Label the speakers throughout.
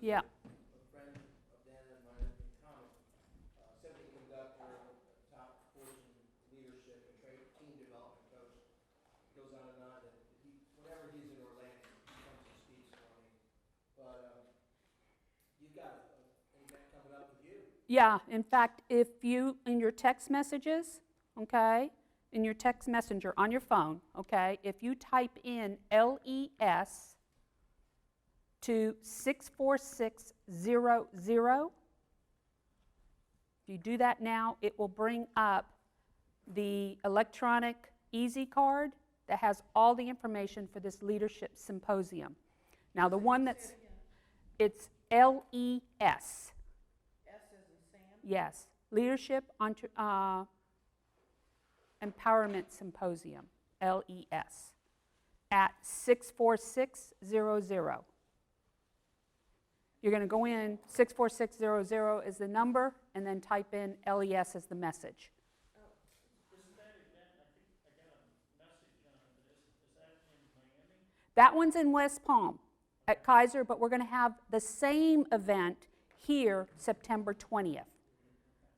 Speaker 1: Yeah.
Speaker 2: A friend of Danna and mine in common, semiconductor, top Fortune leadership and team development coach. He goes on and on. And whenever he's in Orlando, he comes and speaks for me. But you've got an event coming up with you.
Speaker 1: Yeah, in fact, if you, in your text messages, okay, in your text messenger on your phone, okay, if you type in LES to 64600, if you do that now, it will bring up the electronic Easy card that has all the information for this leadership symposium. Now the one that's, it's LES.
Speaker 3: S as in Sam?
Speaker 1: Yes, Leadership Empowerment Symposium, LES, at 64600. You're going to go in, 64600 is the number, and then type in LES as the message.
Speaker 4: Isn't that event, I think I got a message on it, but is that in Miami?
Speaker 1: That one's in West Palm at Kaiser, but we're going to have the same event here September 20th.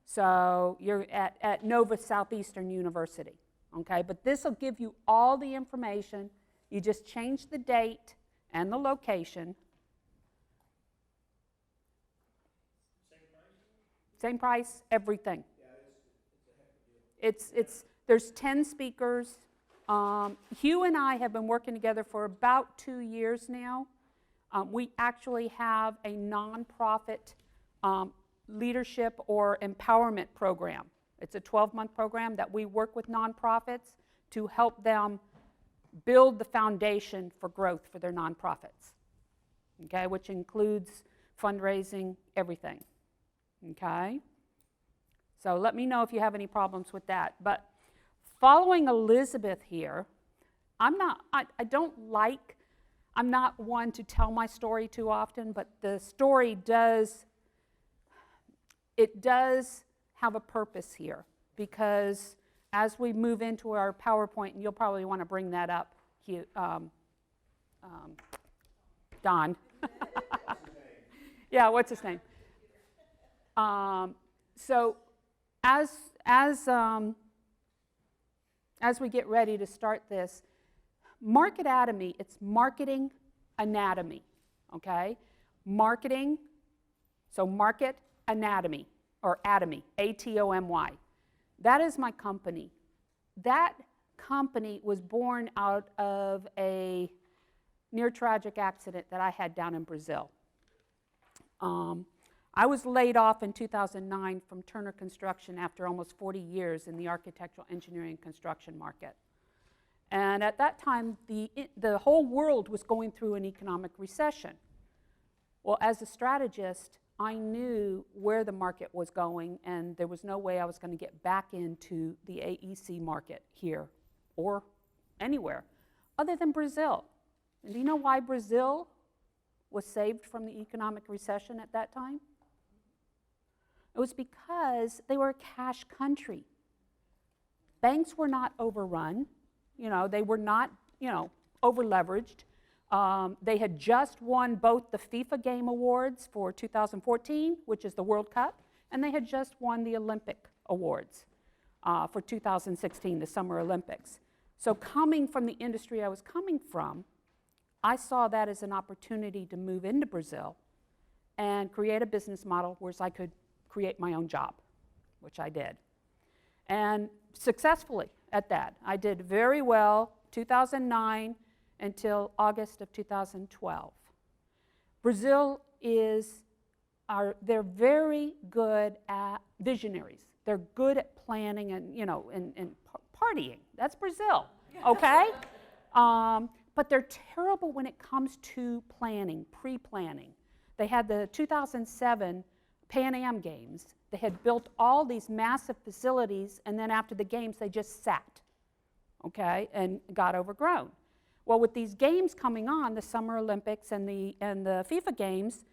Speaker 1: So you're at Nova Southeastern University, okay? But this will give you all the information. You just change the date and the location. Same price, everything. There's 10 speakers. Hugh and I have been working together for about 2 years now. We actually have a nonprofit leadership or empowerment program. It's a 12-month program that we work with nonprofits to help them build the foundation for growth for their nonprofits, okay, which includes fundraising, everything, okay? So let me know if you have any problems with that. But following Elizabeth here, I'm not one to tell my story too often, but the story does have a purpose here, because as we move into our PowerPoint, and you'll probably want to bring that up, Don. Yeah, what's his name? So as we get ready to start this, Marketatomy, it's marketing anatomy, okay? Marketing, so market anatomy, or atomy, A-T-O-M-Y. That is my company. That company was born out of a near tragic accident that I had down in Brazil. I was laid off in 2009 from Turner Construction after almost 40 years in the architectural engineering construction market. And at that time, the whole world was going through an economic recession. Well, as a strategist, I knew where the market was going, and there was no way I was going to get back into the AEC market here or anywhere other than Brazil. And do you know why Brazil was saved from the economic recession at that time? It was because they were a cash country. Banks were not overrun. They were not, over-leveraged. They had just won both the FIFA Game Awards for 2014, which is the World Cup, and they had just won the Olympic Awards for 2016, the Summer Olympics. So coming from the industry I was coming from, I saw that as an opportunity to move into Brazil and create a business model where I could create my own job, which I did. And successfully at that. I did very well 2009 until August of 2012. Brazil they're very good at visionaries. They're good at planning and, and partying. That's Brazil, okay? But they're terrible when it comes to planning, pre-planning. They had the 2007 Pan Am Games. They had built all these massive facilities, and then after the games, they just sat, okay, and got overgrown. Well, with these games coming on, the Summer Olympics and the FIFA Games,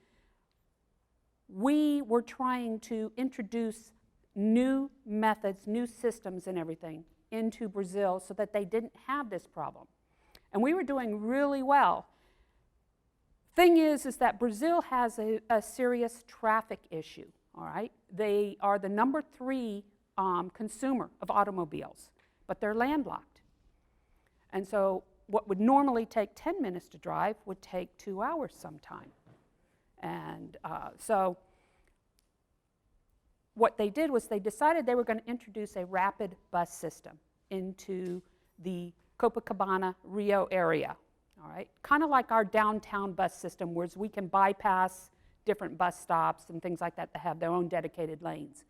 Speaker 1: we were trying to introduce new methods, new systems and everything into Brazil so that they didn't have this problem. And we were doing really well. Thing is that Brazil has a serious traffic issue, all right? They are the number 3 consumer of automobiles, but they're landlocked. And so what would normally take 10 minutes to drive would take 2 hours sometime. And so what they did was they decided they were going to introduce a rapid bus system into the Copacabana, Rio area. All right, kind of like our downtown bus system, where we can bypass different bus stops and things like that have their own dedicated lanes.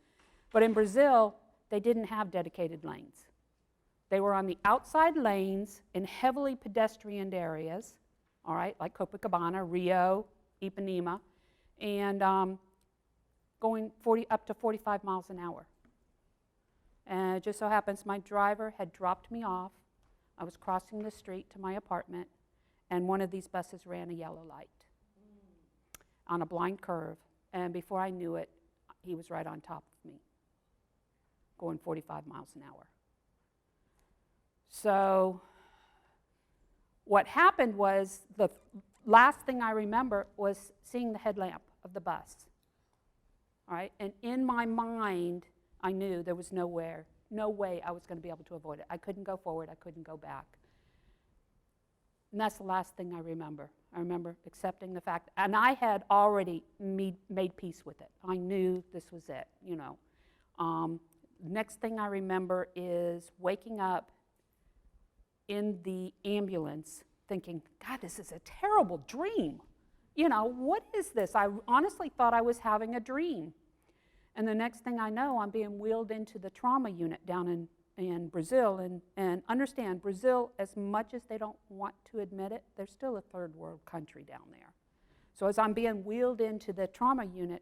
Speaker 1: But in Brazil, they didn't have dedicated lanes. They were on the outside lanes in heavily pedestrianed areas, all right, like Copacabana, Rio, Ipanema, and going up to 45 miles an hour. And it just so happens my driver had dropped me off. I was crossing the street to my apartment, and one of these buses ran a yellow light on a blind curve, and before I knew it, he was right on top of me, going 45 miles an hour. So what happened was, the last thing I remember was seeing the headlamp of the bus. All right, and in my mind, I knew there was no way I was going to be able to avoid it. I couldn't go forward, I couldn't go back. And that's the last thing I remember. I remember accepting the fact, and I had already made peace with it. I knew this was it, you know. Next thing I remember is waking up in the ambulance thinking, God, this is a terrible dream. You know, what is this? I honestly thought I was having a dream. And the next thing I know, I'm being wheeled into the trauma unit down in Brazil, and understand, Brazil, as much as they don't want to admit it, they're still a third world country down there. So as I'm being wheeled into the trauma unit,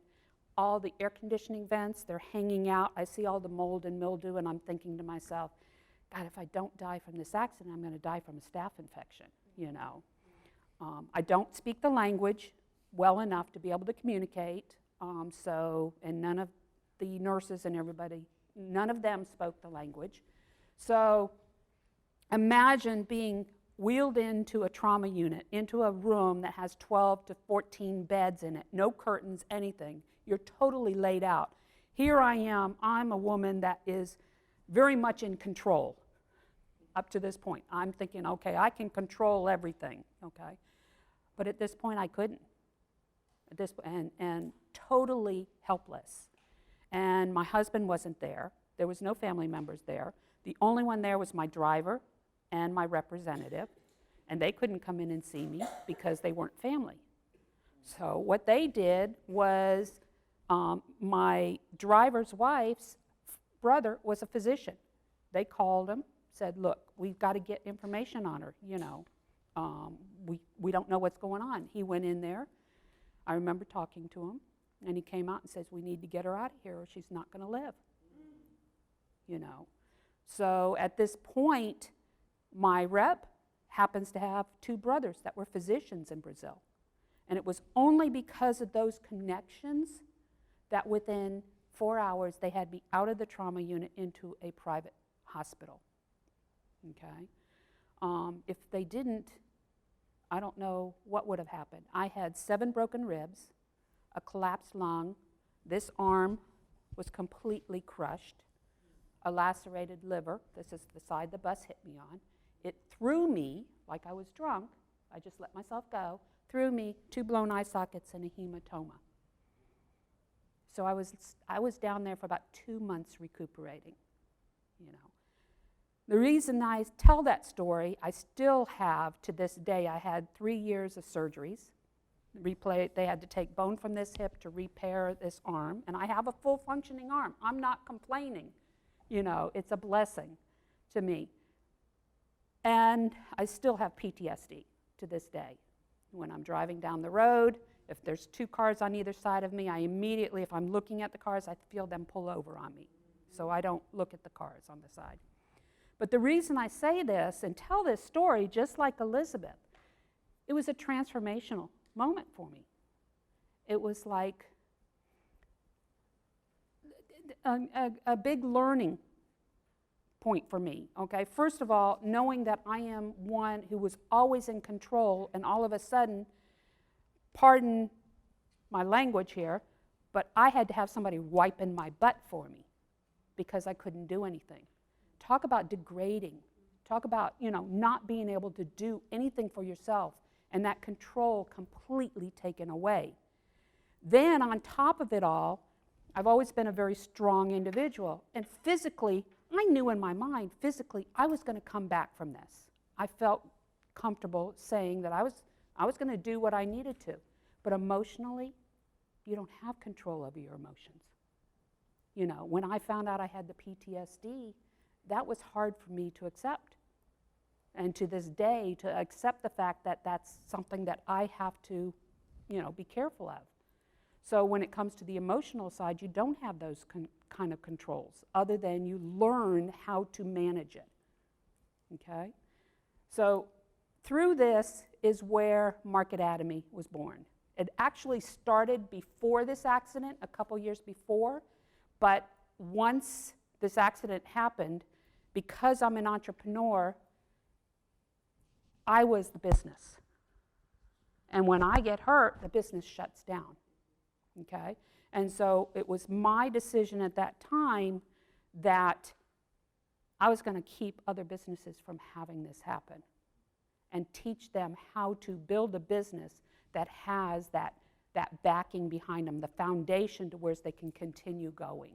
Speaker 1: all the air conditioning vents, they're hanging out. I see all the mold and mildew, and I'm thinking to myself, God, if I don't die from this accident, I'm going to die from a staph infection, you know. I don't speak the language well enough to be able to communicate, and none of the nurses and everybody, none of them spoke the language. So imagine being wheeled into a trauma unit, into a room that has 12 to 14 beds in it, no curtains, anything. You're totally laid out. Here I am, I'm a woman that is very much in control up to this point. I'm thinking, okay, I can control everything, okay? But at this point, I couldn't. At this point, and totally helpless. And my husband wasn't there. There was no family members there. The only one there was my driver and my representative, and they couldn't come in and see me because they weren't family. So what they did was, my driver's wife's brother was a physician. They called him, said, look, we've got to get information on her, you know. We don't know what's going on. He went in there. I remember talking to him, and he came out and says, we need to get her out of here or she's not going to live, you know. So at this point, my rep happens to have 2 brothers that were physicians in Brazil. And it was only because of those connections that within 4 hours they had me out of the trauma unit into a private hospital, okay? If they didn't, I don't know what would have happened. I had 7 broken ribs, a collapsed lung, this arm was completely crushed, a lacerated liver, this is the side the bus hit me on. It threw me, like I was drunk, I just let myself go, threw me 2 blown eye sockets and a hematoma. So I was down there for about 2 months recuperating, you know. The reason I tell that story, I still have, to this day, I had 3 years of surgeries. They had to take bone from this hip to repair this arm, and I have a full functioning arm. I'm not complaining, you know, it's a blessing to me. And I still have PTSD to this day. When I'm driving down the road, if there's 2 cars on either side of me, I immediately, if I'm looking at the cars, I feel them pull over on me. So I don't look at the cars on the side. But the reason I say this and tell this story, just like Elizabeth, it was a transformational moment for me. It was like a big learning point for me, okay? First of all, knowing that I am one who was always in control, and all of a sudden, pardon my language here, but I had to have somebody wiping my butt for me because I couldn't do anything. Talk about degrading. Talk about, not being able to do anything for yourself and that control completely taken away. Then on top of it all, I've always been a very strong individual, and physically, I knew in my mind, physically, I was going to come back from this. I felt comfortable saying that I was going to do what I needed to. But emotionally, you don't have control over your emotions. When I found out I had the PTSD, that was hard for me to accept. And to this day, to accept the fact that that's something that I have to, be careful of. So when it comes to the emotional side, you don't have those kind of controls, other than you learn how to manage it, okay? So through this is where Marketatomy was born. It actually started before this accident, a couple years before, but once this accident happened, because I'm an entrepreneur, I was the business. And when I get hurt, the business shuts down, okay? And so it was my decision at that time that I was going to keep other businesses from having this happen and teach them how to build a business that has that backing behind them, the foundation to where they can continue going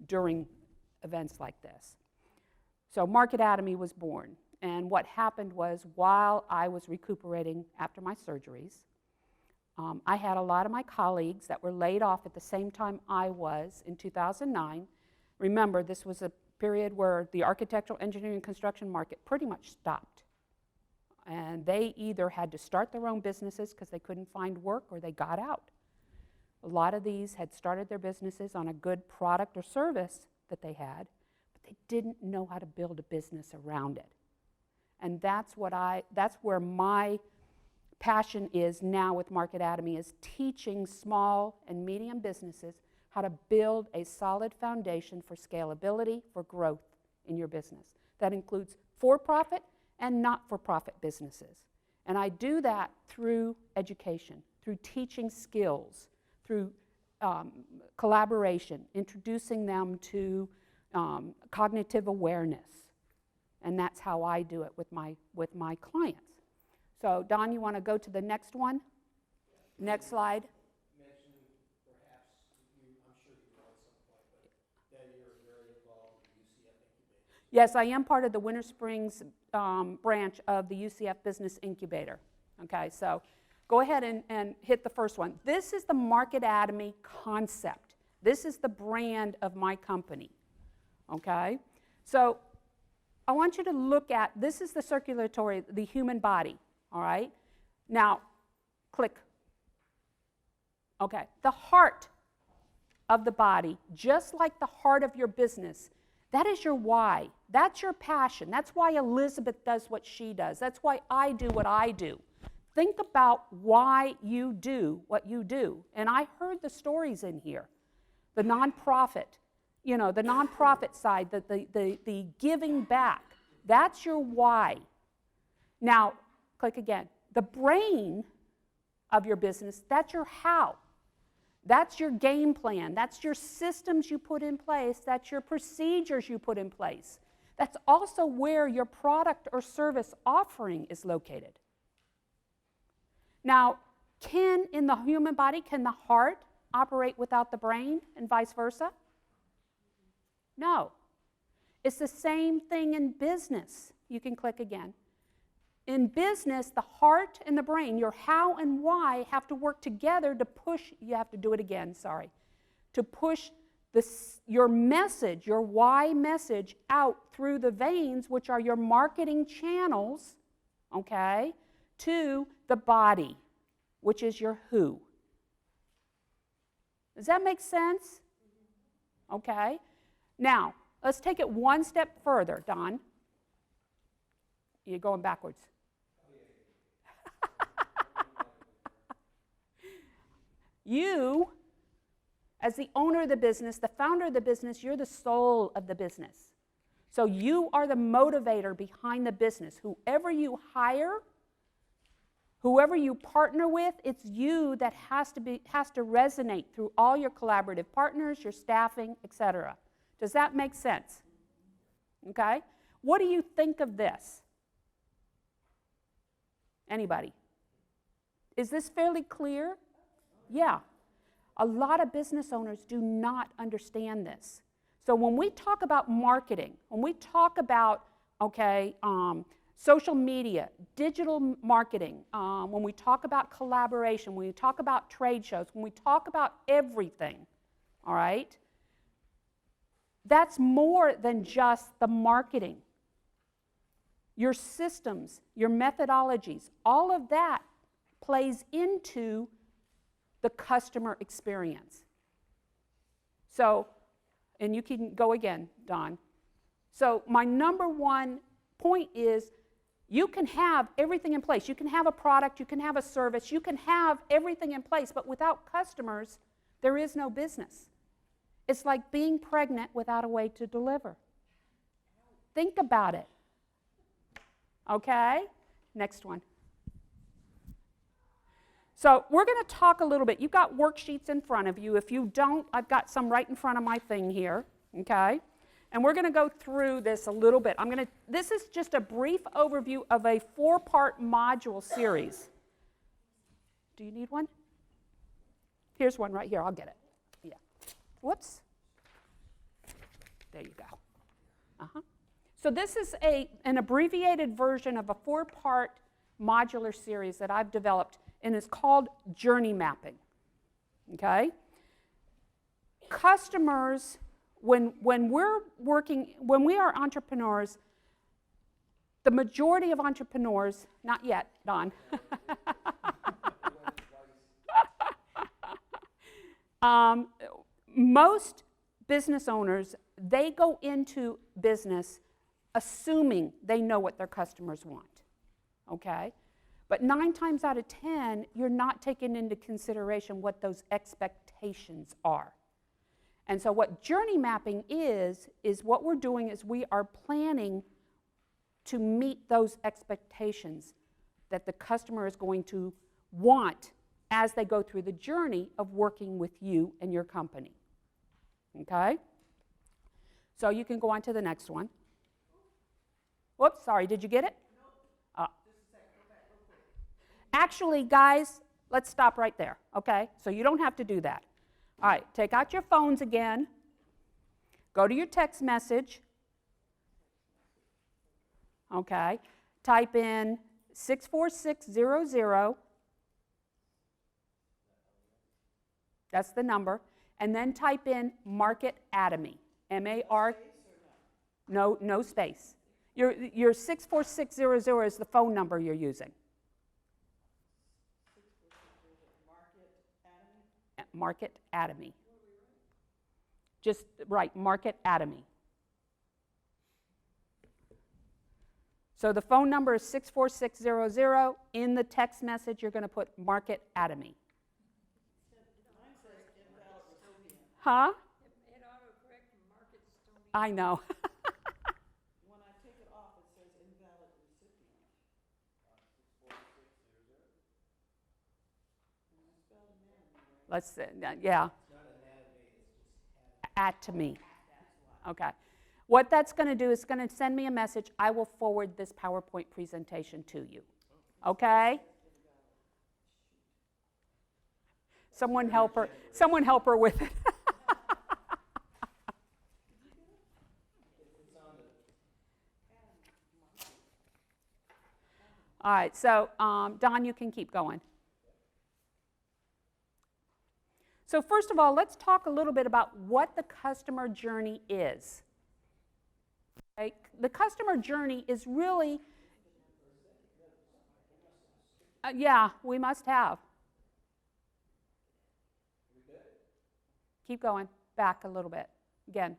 Speaker 1: during events like this. So Marketatomy was born. And what happened was, while I was recuperating after my surgeries, I had a lot of my colleagues that were laid off at the same time I was in 2009. Remember, this was a period where the architectural, engineering, and construction market pretty much stopped. And they either had to start their own businesses because they couldn't find work, or they got out. A lot of these had started their businesses on a good product or service that they had, but they didn't know how to build a business around it. And that's where my passion is now with Marketatomy, is teaching small and medium businesses how to build a solid foundation for scalability, for growth in your business. That includes for-profit and not-for-profit businesses. And I do that through education, through teaching skills, through collaboration, introducing them to cognitive awareness. And that's how I do it with my clients. So, Don, you want to go to the next one? Next slide.
Speaker 2: Mention perhaps, I'm sure you know at some point, but that you're very involved with the UCF incubator.
Speaker 1: Yes, I am part of the Winter Springs branch of the UCF Business Incubator. Okay, so go ahead and hit the first one. This is the Marketatomy concept. This is the brand of my company. Okay, so I want you to look at, this is the circulatory, the human body. All right, now click. Okay, the heart of the body, just like the heart of your business, that is your why. That's your passion. That's why Elizabeth does what she does. That's why I do what I do. Think about why you do what you do. And I heard the stories in here. The nonprofit, the nonprofit side, the giving back. That's your why. Now, click again. The brain of your business, that's your how. That's your game plan. That's your systems you put in place. That's your procedures you put in place. That's also where your product or service offering is located. Now, in the human body, can the heart operate without the brain and vice versa? No. It's the same thing in business. You can click again. In business, the heart and the brain, your how and why, have to work together to push, you have to do it again, sorry, to push your message, your why message out through the veins, which are your marketing channels, okay, to the body, which is your who. Does that make sense? Okay. Now, let's take it one step further, Don. You're going backwards. You, as the owner of the business, the founder of the business, you're the soul of the business. So you are the motivator behind the business. Whoever you hire Whoever you partner with, it's you that has to resonate through all your collaborative partners, your staffing, etc. Does that make sense? Okay? What do you think of this? Anybody? Is this fairly clear? Yeah. A lot of business owners do not understand this. So when we talk about marketing, when we talk about, social media, digital marketing, when we talk about collaboration, when we talk about trade shows, when we talk about everything, all right, that's more than just the marketing. Your systems, your methodologies, all of that plays into the customer experience. So, and you can go again, Don. So my number one point is you can have everything in place. You can have a product, you can have a service, you can have everything in place, but without customers, there is no business. It's like being pregnant without a way to deliver. Think about it. Okay? Next one. So we're going to talk a little bit. You've got worksheets in front of you. If you don't, I've got some right in front of my thing here. Okay? And we're going to go through this a little bit. This is just a brief overview of a 4-part module series. Do you need one? Here's one right here. I'll get it. Yeah. Whoops. There you go. Uh-huh. So this is an abbreviated version of a 4-part modular series that I've developed, and it's called Journey Mapping. Okay? Customers, when we are entrepreneurs, the majority of entrepreneurs, not yet, Don. Most business owners, they go into business assuming they know what their customers want, okay? But 9 times out of 10, you're not taking into consideration what those expectations are. And so what journey mapping is what we're doing is we are planning to meet those expectations that the customer is going to want as they go through the journey of working with you and your company. Okay? So you can go on to the next one. Whoops, sorry, did you get it? No. Actually, guys, let's stop right there, okay? So you don't have to do that. All right, take out your phones again. Go to your text message. Okay. Type in 64600. That's the number. And then type in Market Atomy. M-A-R. No space. Your 64600 is the phone number you're using. Market Atomy. Just write Market Atomy. So the phone number is 64600. In the text message, you're going to put Market Atomy. Huh?
Speaker 3: It autocorrect Market Stony.
Speaker 1: I know.
Speaker 3: When I take it off, it says invalid recipient.
Speaker 1: Let's see. Yeah. Atomy. Okay. What that's going to do is going to send me a message. I will forward this PowerPoint presentation to you. Okay? Someone help her. Someone help her with it. All right. So, Don, you can keep going. So first of all, let's talk a little bit about what the customer journey is. Okay? The customer journey is really, yeah, we must have. Keep going, back a little bit, again.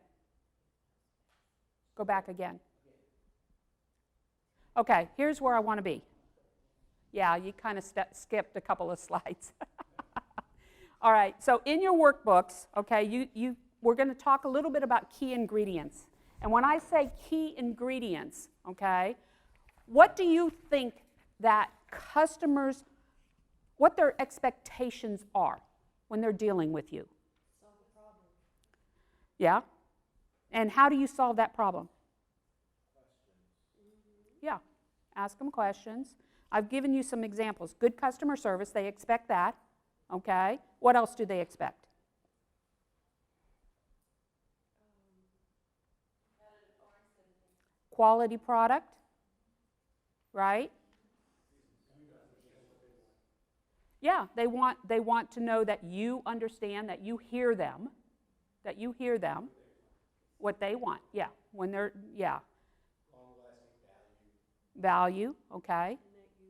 Speaker 1: Go back again. Okay, here's where I want to be. Yeah, you kind of skipped a couple of slides. All right, so in your workbooks, okay, we're going to talk a little bit about key ingredients. And when I say key ingredients, okay, what do you think that customers what their expectations are when they're dealing with you.
Speaker 3: Solve the problem.
Speaker 1: Yeah? And how do you solve that problem? Yeah, ask them questions. I've given you some examples. Good customer service, they expect that. Okay? What else do they expect? Quality product, right? Yeah, they want to know that you understand, that you hear them, what they want. Yeah, when they're, yeah.
Speaker 2: Long-lasting value.
Speaker 1: Value, okay,
Speaker 3: And that you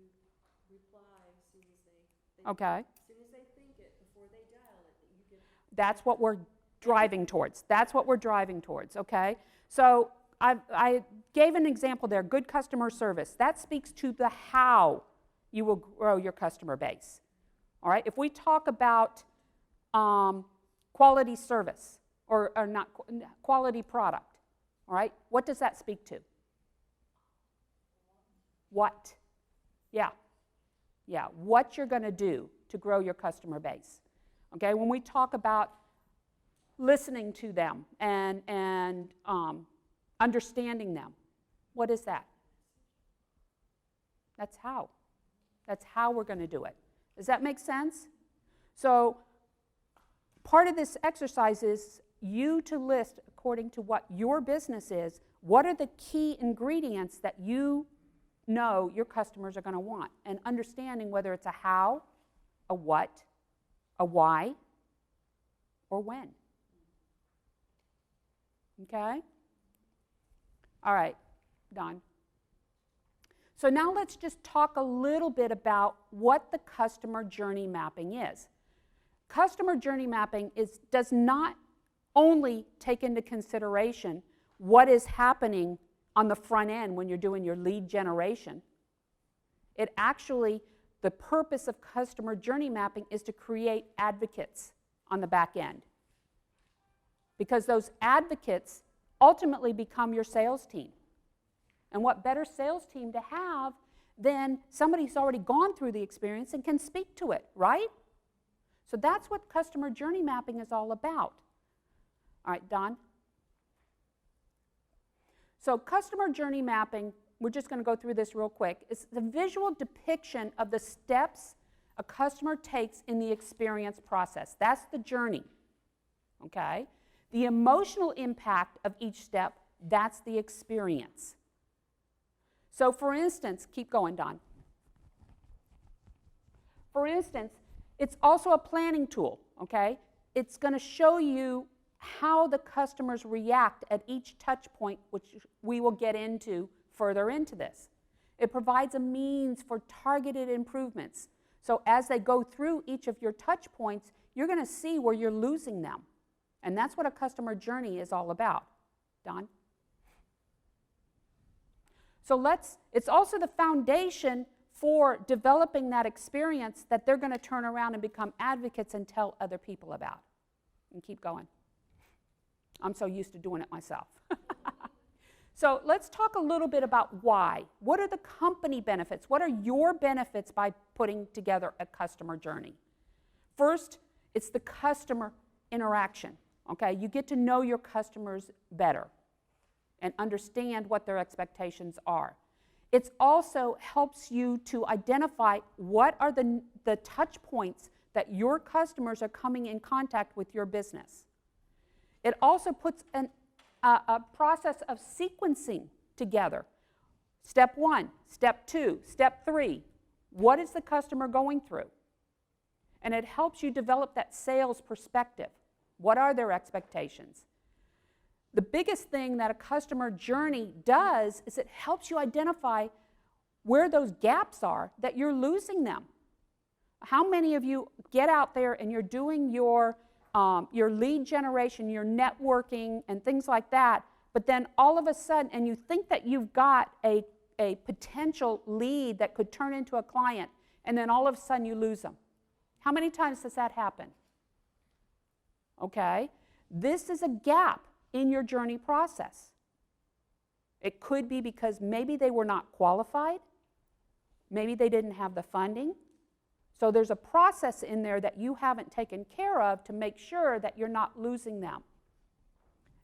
Speaker 3: reply as soon as they
Speaker 1: okay.
Speaker 3: as soon as they think it, before they dial it, that you get.
Speaker 1: That's what we're driving towards. That's what we're driving towards, okay? So I gave an example there, good customer service. That speaks to the how you will grow your customer base. All right, if we talk about quality service, or not, quality product, all right, what does that speak to? What? Yeah, what you're going to do to grow your customer base. Okay, when we talk about listening to them and understanding them, what is that? That's how. That's how we're going to do it. Does that make sense? So part of this exercise is you to list, according to what your business is, what are the key ingredients that you know your customers are going to want, and understanding whether it's a how, a what, a why, or when. Okay? All right, Don. So now let's just talk a little bit about what the customer journey mapping is. Customer journey mapping does not only take into consideration what is happening on the front end when you're doing your lead generation. It actually, the purpose of customer journey mapping is to create advocates on the back end. Because those advocates ultimately become your sales team. And what better sales team to have than somebody who's already gone through the experience and can speak to it, right? So that's what customer journey mapping is all about. All right, Don? So customer journey mapping, we're just going to go through this real quick. It's the visual depiction of the steps a customer takes in the experience process. That's the journey, okay? The emotional impact of each step, that's the experience. So for instance, keep going, Don. For instance, it's also a planning tool, okay? It's going to show you how the customers react at each touch point, which we will get into further into this. It provides a means for targeted improvements. So as they go through each of your touch points, you're going to see where you're losing them. And that's what a customer journey is all about. Don? So it's also the foundation for developing that experience that they're going to turn around and become advocates and tell other people about. And keep going. I'm so used to doing it myself. So let's talk a little bit about why. What are the company benefits? What are your benefits by putting together a customer journey? First, it's the customer interaction. Okay, you get to know your customers better and understand what their expectations are. It also helps you to identify what are the touch points that your customers are coming in contact with your business. It also puts a process of sequencing together. Step 1, step 2, step 3. What is the customer going through? And it helps you develop that sales perspective. What are their expectations? The biggest thing that a customer journey does is it helps you identify where those gaps are that you're losing them. How many of you get out there and you're doing your lead generation, your networking, and things like that, but then all of a sudden, and you think that you've got a potential lead that could turn into a client, and then all of a sudden you lose them? How many times does that happen? Okay? This is a gap in your journey process. It could be because maybe they were not qualified, maybe they didn't have the funding, So there's a process in there that you haven't taken care of to make sure that you're not losing them.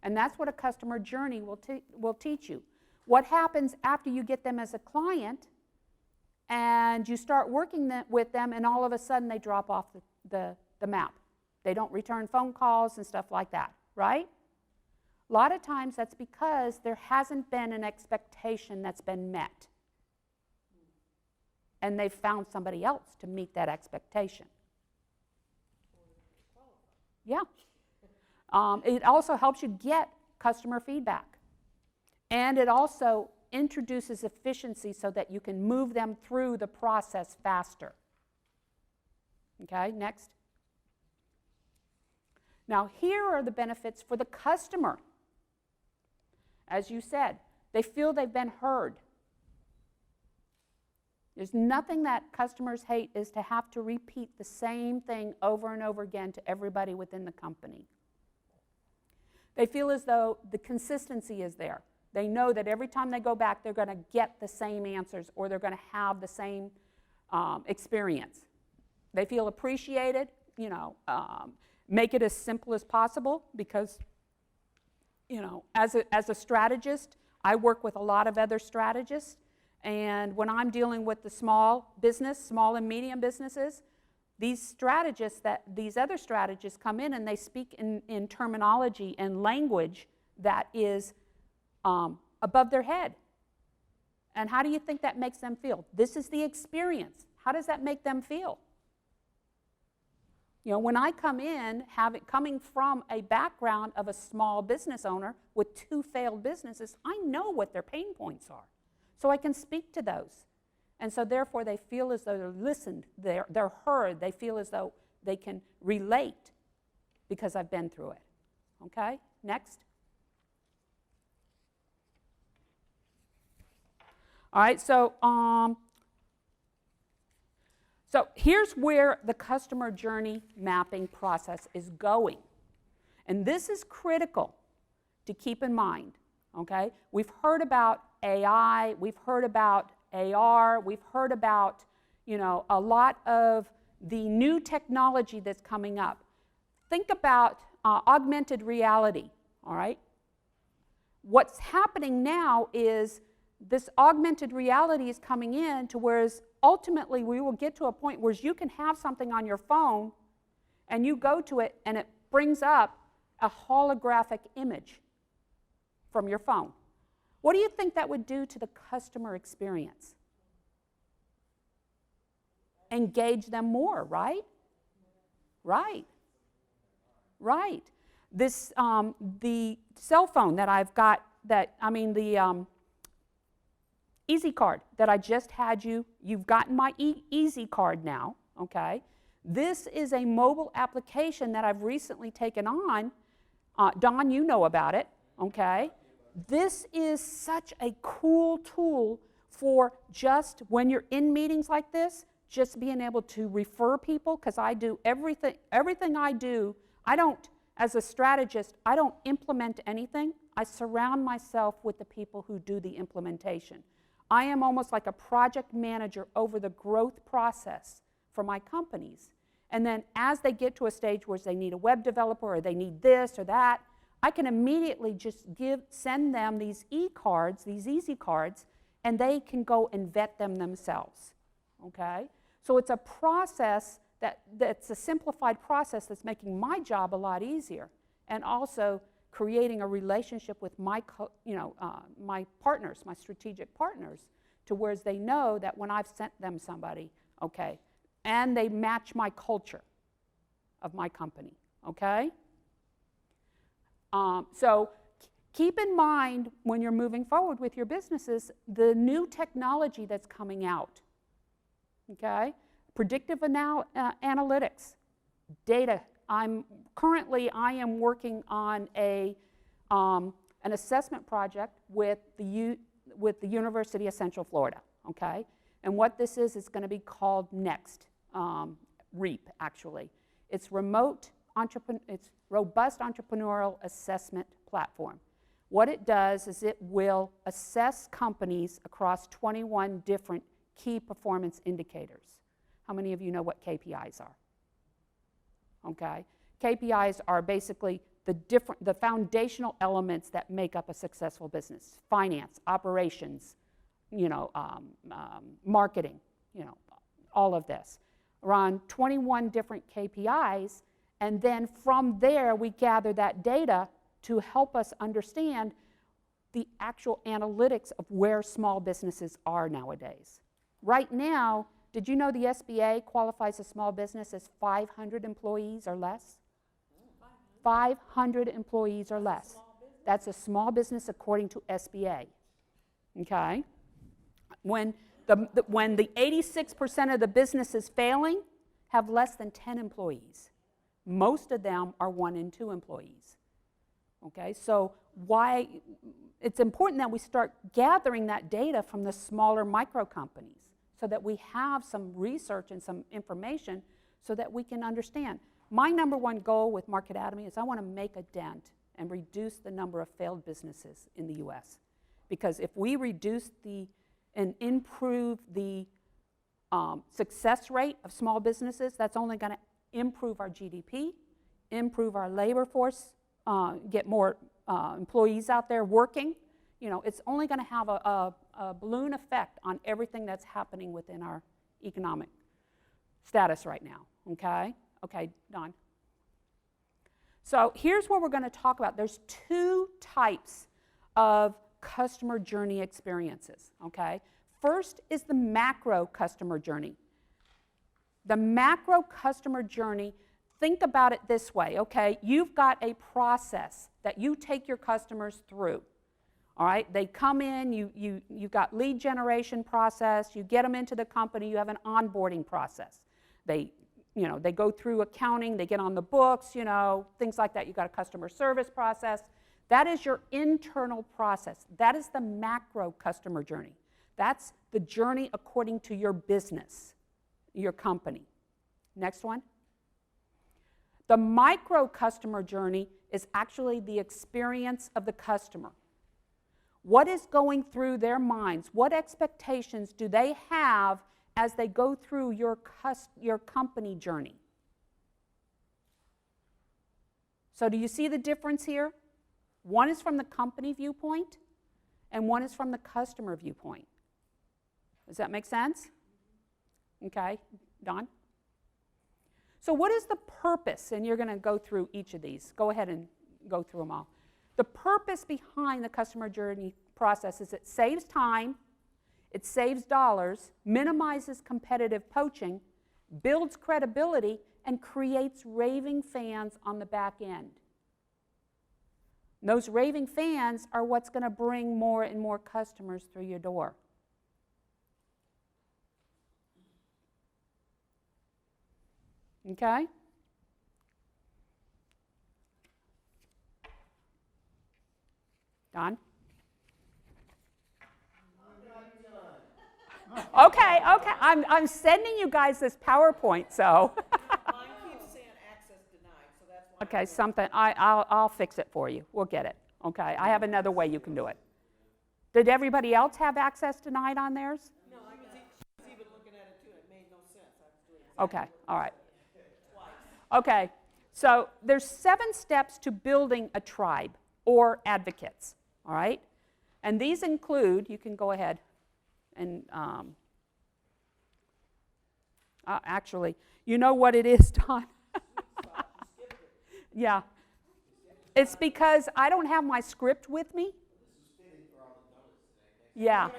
Speaker 1: And that's what a customer journey will teach you. What happens after you get them as a client and you start working with them, and all of a sudden they drop off the map. They don't return phone calls and stuff like that, right? A lot of times that's because there hasn't been an expectation that's been met. And they've found somebody else to meet that expectation. Yeah. It also helps you get customer feedback. And it also introduces efficiency so that you can move them through the process faster. Okay, next. Now, here are the benefits for the customer. As you said, they feel they've been heard. There's nothing that customers hate is to have to repeat the same thing over and over again to everybody within the company. They feel as though the consistency is there. They know that every time they go back, they're going to get the same answers or they're going to have the same experience. They feel appreciated, make it as simple as possible because, as a strategist, I work with a lot of other strategists. And when I'm dealing with the small and medium businesses, these other strategists come in and they speak in terminology and language that is above their head. And how do you think that makes them feel? This is the experience. How does that make them feel? When I come in, coming from a background of a small business owner with 2 failed businesses, I know what their pain points are. So I can speak to those. And so therefore they feel as though they're listened, they're heard, they feel as though they can relate because I've been through it. Okay, next. All right, so here's where the customer journey mapping process is going. And this is critical to keep in mind, okay? We've heard about AI, we've heard about AR, we've heard about, a lot of the new technology that's coming up. Think about augmented reality, all right? What's happening now is this augmented reality is coming in to whereas ultimately we will get to a point where you can have something on your phone and you go to it and it brings up a holographic image from your phone. What do you think that would do to the customer experience? Engage them more, right? Right. Right. This, the cell phone that I've got, the Easy Card that I just had you've gotten my Easy Card now, okay? This is a mobile application that I've recently taken on. Don, you know about it, okay? This is such a cool tool for just when you're in meetings like this, just being able to refer people, because I do everything I do, as a strategist, I don't implement anything. I surround myself with the people who do the implementation. I am almost like a project manager over the growth process for my companies. And then as they get to a stage where they need a web developer or they need this or that, I can immediately just send them these e-cards, these easy cards, and they can go and vet them themselves, okay? So it's a process that's a simplified process that's making my job a lot easier and also creating a relationship with my partners, my strategic partners, to where they know that when I've sent them somebody, okay, and they match my culture of my company, okay? So keep in mind when you're moving forward with your businesses, the new technology that's coming out, okay? Predictive analytics, data. I am working on an assessment project with the University of Central Florida, okay? And what this is going to be called NEXT, REAP, actually. It's Robust Entrepreneurial Assessment Platform. What it does is it will assess companies across 21 different key performance indicators. How many of you know what KPIs are? Okay. KPIs are basically the foundational elements that make up a successful business. Finance, operations, marketing, all of this. We're on 21 different KPIs, and then from there we gather that data to help us understand the actual analytics of where small businesses are nowadays. Right now, did you know the SBA qualifies a small business as 500 employees or less? 500 employees or less. That's a small business according to SBA. Okay? When the 86% of the businesses failing have less than 10 employees. Most of them are 1 and 2 employees. Okay? So why it's important that we start gathering that data from the smaller micro companies so that we have some research and some information so that we can understand. My number one goal with Marketatomy is I want to make a dent and reduce the number of failed businesses in the U.S. Because if we reduce and improve the success rate of small businesses, that's only going to improve our GDP, improve our labor force, get more employees out there working. It's only going to have a balloon effect on everything that's happening within our economic status right now, okay? Okay, Don. So here's what we're going to talk about. There's 2 types of customer journey experiences, okay? First is the macro customer journey. The macro customer journey, think about it this way, okay? You've got a process that you take your customers through, all right? They come in, you've got lead generation process, you get them into the company, you have an onboarding process. They go through accounting, they get on the books, things like that. You've got a customer service process. That is your internal process. That is the macro customer journey. That's the journey according to your business, your company. Next one. The micro customer journey is actually the experience of the customer. What is going through their minds? What expectations do they have as they go through your company journey? So do you see the difference here? One is from the company viewpoint, and one is from the customer viewpoint. Does that make sense? Okay, Don? So what is the purpose? And you're going to go through each of these. Go ahead and go through them all. The purpose behind the customer journey process is it saves time, it saves dollars, minimizes competitive poaching, builds credibility, and creates raving fans on the back end. And those raving fans are what's going to bring more and more customers through your door. Okay? Don? Okay. I'm sending you guys this PowerPoint, so.
Speaker 3: Mine keeps saying access denied, so that's why.
Speaker 1: Okay, something, I'll fix it for you. We'll get it. Okay, I have another way you can do it. Did everybody else have access denied on theirs?
Speaker 3: No, I was even looking at it too, it made no sense. I was doing it
Speaker 1: Okay, all right.
Speaker 3: twice.
Speaker 1: Okay, so there's 7 steps to building a tribe or advocates, all right? And these include, you can go ahead and actually, you know what it is, Don? Yeah. It's because I don't have my script with me. Yeah.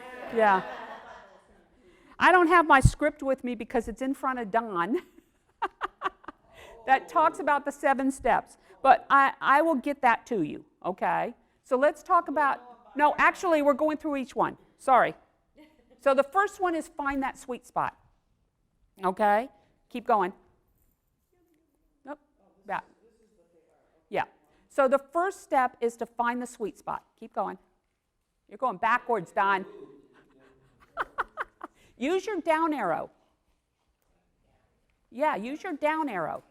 Speaker 1: I don't have my script with me because it's in front of Don. That talks about the 7 steps. But I will get that to you, okay? So let's talk about, no, actually, we're going through each one. Sorry. So the first one is find that sweet spot, okay? Keep going. Nope, back. Yeah. So the first step is to find the sweet spot. Keep going. You're going backwards, Don. Use your down arrow. Yeah, use your down arrow.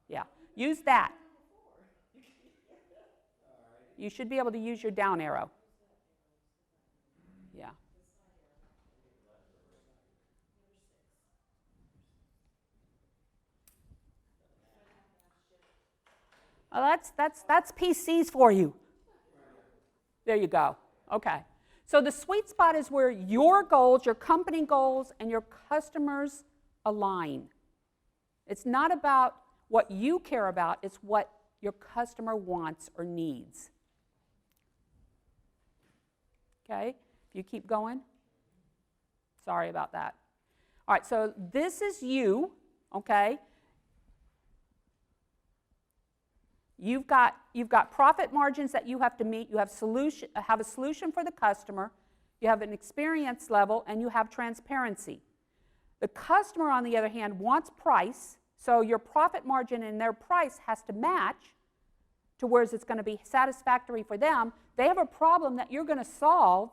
Speaker 1: Yeah, use that. You should be able to use your down arrow. Yeah. Well, that's PCs for you. There you go. Okay. So the sweet spot is where your goals, your company goals, and your customers align. It's not about what you care about, it's what your customer wants or needs. Okay? If you keep going. Sorry about that. All right, so this is you, okay? You've got profit margins that you have to meet. You have a solution for the customer. You have an experience level, and you have transparency. The customer, on the other hand, wants price, so your profit margin and their price has to match to where it's going to be satisfactory for them. They have a problem that you're going to solve.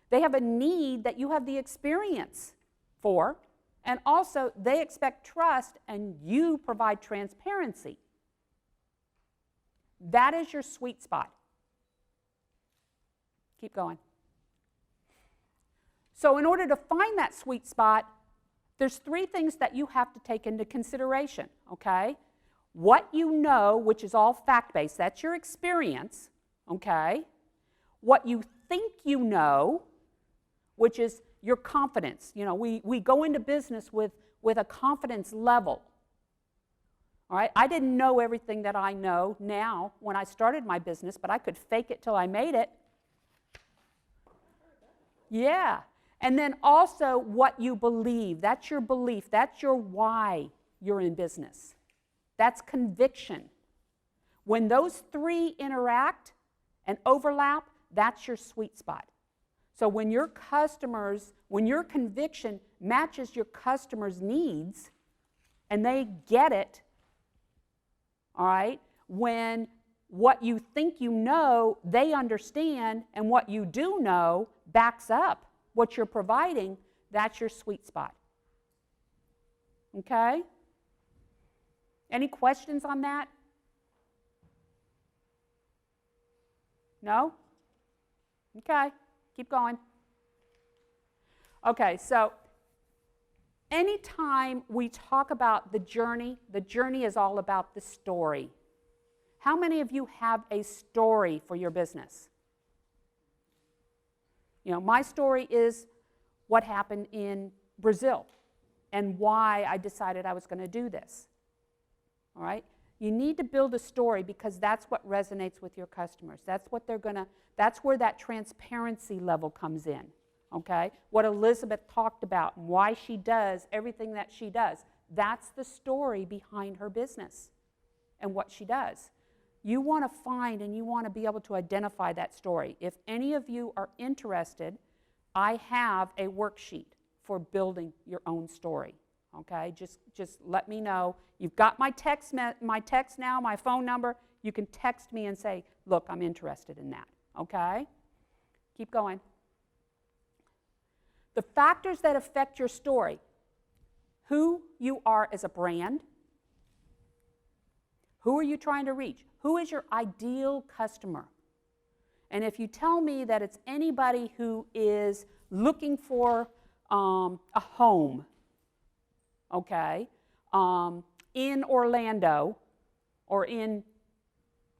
Speaker 1: They have a need that you have the experience for, and also they expect trust, and you provide transparency. That is your sweet spot. Keep going. So in order to find that sweet spot, there's 3 things that you have to take into consideration, okay? What you know, which is all fact-based, that's your experience, okay? What you think you know, which is your confidence. You know, we go into business with a confidence level. All right, I didn't know everything that I know now when I started my business, but I could fake it till I made it. Yeah. And then also what you believe. That's your belief. That's your why you're in business. That's conviction. When those 3 interact and overlap, that's your sweet spot. So when your conviction matches your customer's needs and they get it, all right, when what you think you know, they understand, and what you do know backs up what you're providing, that's your sweet spot. Okay? Any questions on that? No? Okay, keep going. Okay, so anytime we talk about the journey is all about the story. How many of you have a story for your business? You know, my story is what happened in Brazil and why I decided I was going to do this. All right? You need to build a story because that's what resonates with your customers. That's where that transparency level comes in. Okay? What Elizabeth talked about and why she does everything that she does. That's the story behind her business and what she does. You want to find and you want to be able to identify that story. If any of you are interested, I have a worksheet for building your own story. Okay? Just let me know. You've got my text now, my phone number. You can text me and say, look, I'm interested in that. Okay? Keep going. The factors that affect your story: who you are as a brand, who are you trying to reach, who is your ideal customer. And if you tell me that it's anybody who is looking for a home, okay, in Orlando or in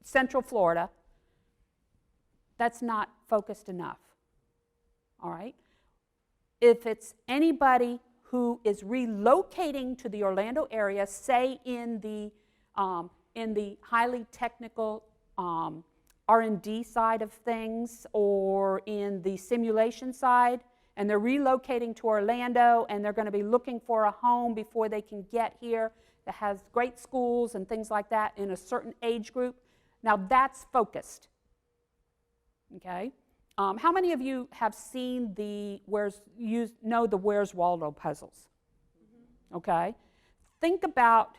Speaker 1: Central Florida, that's not focused enough, all right? If it's anybody who is relocating to the Orlando area, say in the highly technical R&D side of things or in the simulation side, and they're relocating to Orlando and they're going to be looking for a home before they can get here that has great schools and things like that in a certain age group, now that's focused. Okay? How many of you have seen the Where's Waldo puzzles? Okay? Think about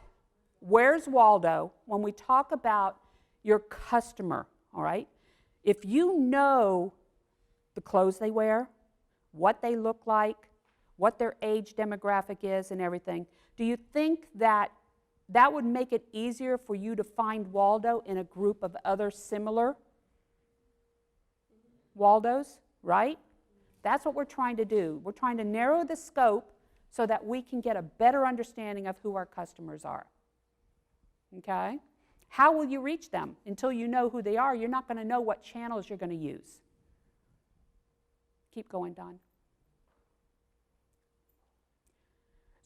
Speaker 1: Where's Waldo when we talk about your customer, all right? If you know the clothes they wear, what they look like, what their age demographic is and everything, do you think that that would make it easier for you to find Waldo in a group of other similar Waldos, right? That's what we're trying to do. We're trying to narrow the scope so that we can get a better understanding of who our customers are. Okay? How will you reach them? Until you know who they are, you're not going to know what channels you're going to use. Keep going, Don.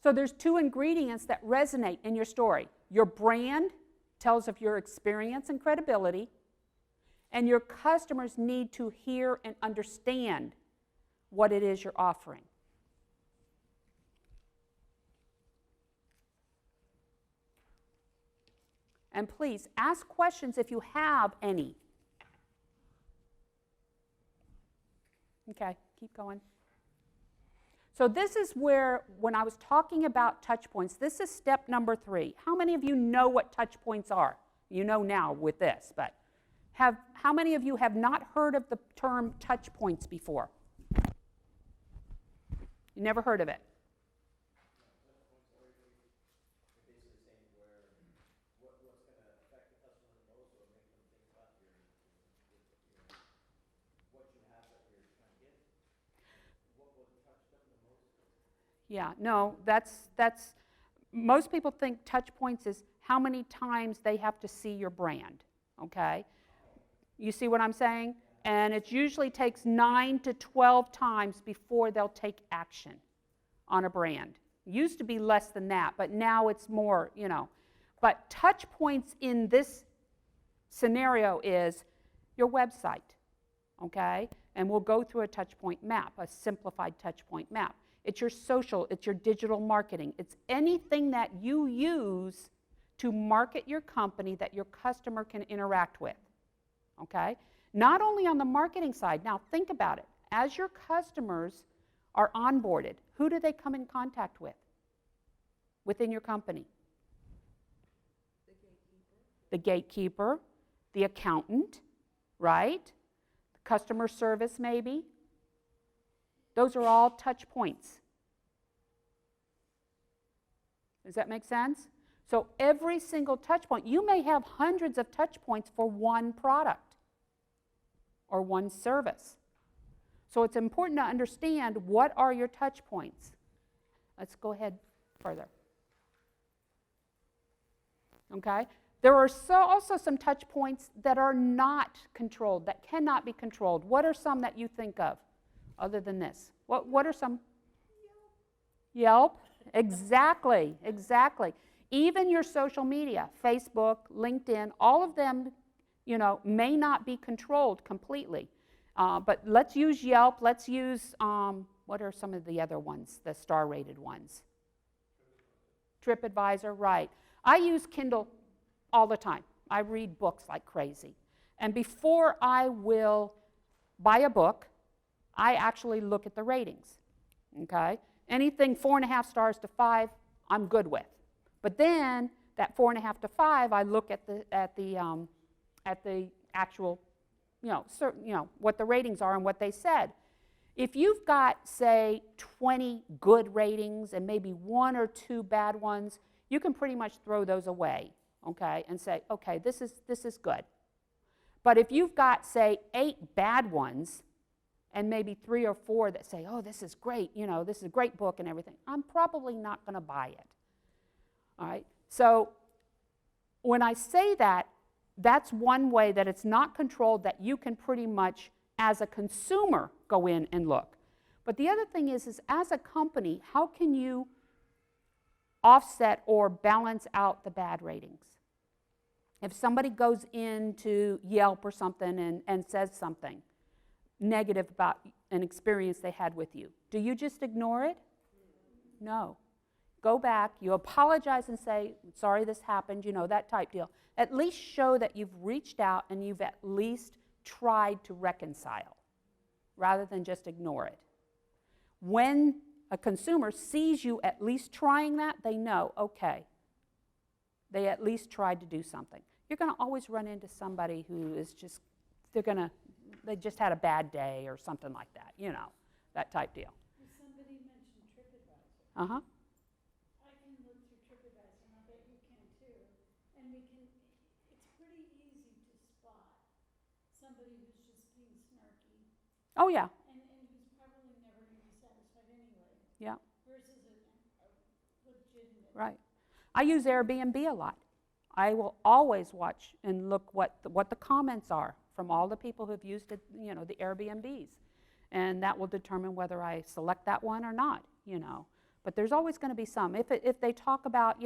Speaker 1: So there's 2 ingredients that resonate in your story. Your brand tells of your experience and credibility, and your customers need to hear and understand what it is you're offering. And please, ask questions if you have any. Okay, keep going. So this is where, when I was talking about touch points, this is step number 3. How many of you know what touch points are? You know now with this, but how many of you have not heard of the term touch points before? You never heard of it? Yeah, no, that's most people think touch points is how many times they have to see your brand, okay? You see what I'm saying? And it usually takes 9 to 12 times before they'll take action on a brand. Used to be less than that, but now it's more, you know. But touch points in this scenario is your website, okay? And we'll go through a touch point map, a simplified touch point map. It's your social, it's your digital marketing. It's anything that you use to market your company that your customer can interact with, okay? Not only on the marketing side. Now think about it. As your customers are onboarded, who do they come in contact with within your company? The gatekeeper, the accountant, right? Customer service maybe. Those are all touch points. Does that make sense? So every single touch point, you may have hundreds of touch points for one product or one service. So it's important to understand what are your touch points. Let's go ahead further. Okay? There are also some touch points that are not controlled, that cannot be controlled. What are some that you think of? Other than this, what are some? Yelp. Exactly, exactly. Even your social media, Facebook, LinkedIn, all of them, you know, may not be controlled completely. But let's use Yelp. Let's use what are some of the other ones, the star-rated ones? TripAdvisor, right? I use Kindle all the time. I read books like crazy, and before I will buy a book, I actually look at the ratings, okay? Anything 4.5 stars to 5, I'm good with. But then that 4.5 to 5, I look at the actual, what the ratings are and what they said. If you've got, say, 20 good ratings and maybe 1 or 2 bad ones, you can pretty much throw those away, okay, and say, okay, this is good. But if you've got, say, 8 bad ones, and maybe 3 or 4 that say, oh, this is great, you know, this is a great book and everything, I'm probably not going to buy it. All right? So when I say that, that's one way that it's not controlled, that you can pretty much, as a consumer, go in and look. But the other thing is as a company, how can you offset or balance out the bad ratings? If somebody goes into Yelp or something and says something negative about an experience they had with you, do you just ignore it? No. Go back, you apologize and say, sorry this happened, you know, that type deal. At least show that you've reached out and you've at least tried to reconcile, rather than just ignore it. When a consumer sees you at least trying that, they know, okay, they at least tried to do something. You're going to always run into somebody who is just, they just had a bad day or something like that, you know, that type deal.
Speaker 3: Somebody mentioned TripAdvisor.
Speaker 1: Uh-huh.
Speaker 3: I can look through TripAdvisor, and I bet you can too. And it's pretty easy to spot somebody who's just being snarky
Speaker 1: Oh, yeah.
Speaker 3: and who's probably
Speaker 1: Yeah.
Speaker 3: versus a legitimate.
Speaker 1: Right. I use Airbnb a lot. I will always watch and look what the comments are from all the people who've used it, the Airbnbs. And that will determine whether I select that one or not, But there's always going to be some. If they talk about,